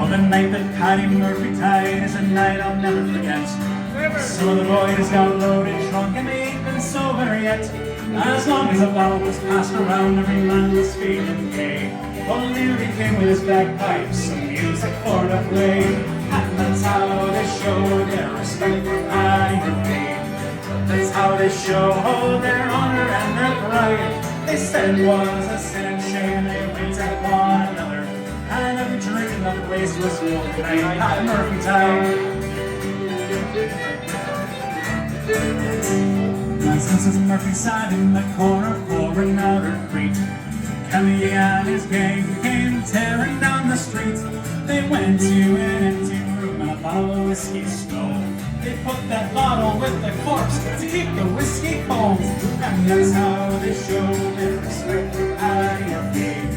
Oh, the night that Patty Murphy died is a night I'll never forget. Some of the boys got loaded, drunk, and they ain't been sober yet. As long as a bottle was passed around, every man was feeling gay. O'Leary came with his bagpipes, some music for to play. And that's how they show their respect for Patty Murphy. That's how they show their honor and their pride. They said it was a sin and shame, they winked at one another. And every drink in the place was full tonight. Patty Murphy died. Mrs. Murphy sat in the corner pouring out her creek. Kelly and his gang came tearing down the street. They went to an empty room and a bottle of whiskey stole. They put that bottle with the corpse to keep the whiskey cold. And that's how they show their respect for Patty Murphy.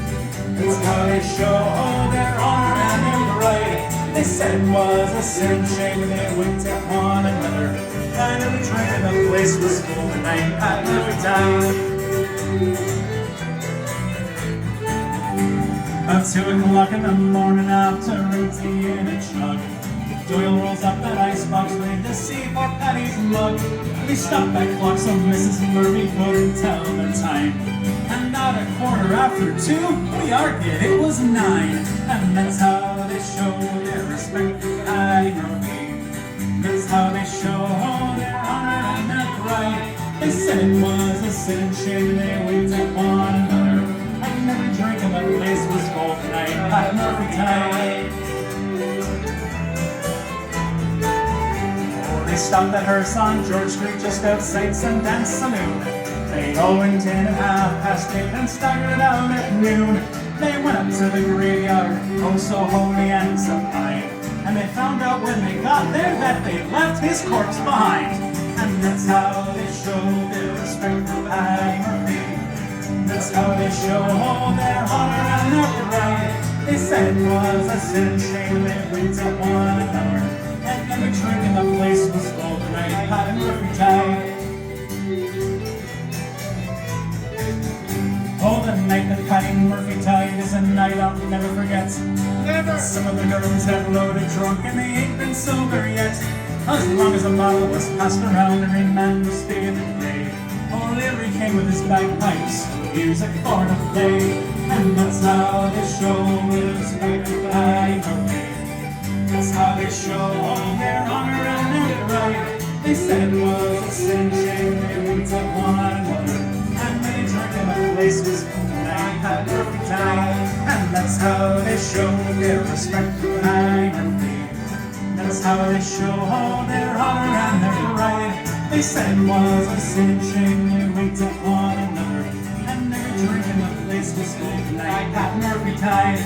That's how they show their honor and their pride. They said it was a sin shame, they winked at one another. And every drink in the place was full tonight. Patty Murphy died. About 2 o'clock in the morning, after tea in a jug, Doyle rolls up that icebox lid to see for Patty's mug. We stopped that clock so Mrs. Murphy couldn't tell the time. And at 2:15, we argued it was 9. And that's how they show their respect for Patty Murphy. That's how they show their honor and their pride. They said it was a sin and shame, they winked at one another. And every drink in the place was full tonight. Patty Murphy died. Oh, they stopped at hearse on George Street just outside St. Anne's Saloon. They all went in at 8:30 and staggered out at noon. They went up to the graveyard, oh so holy and so fine. And they found out when they got there that they left his corpse behind. And that's how they show their respect for Patty Murphy. That's how they show their honor and their pride. They said it was a sin and shame, they winked at one another. And every drink in the place was full tonight. Patty Murphy died. Oh, the night that Patty Murphy died is a night I'll never forget. Never. Some of the girls have loaded drunk and they ain't been sober yet. As long as a bottle was passed around, every man was feeling gay. O'Leary came with his bagpipes, music for to play. And that's how they show their respect for Patty Murphy. That's how they show their honor and their pride. They said it was a sin shame, they winked at one another. And they drank in the place was full tonight. Patty Murphy died. And that's how they show their respect for Patty Murphy. That's how they show their honor and their pride. They said it was a sin shame, they winked at one another. And every drink in the place was full tonight. Patty Murphy died.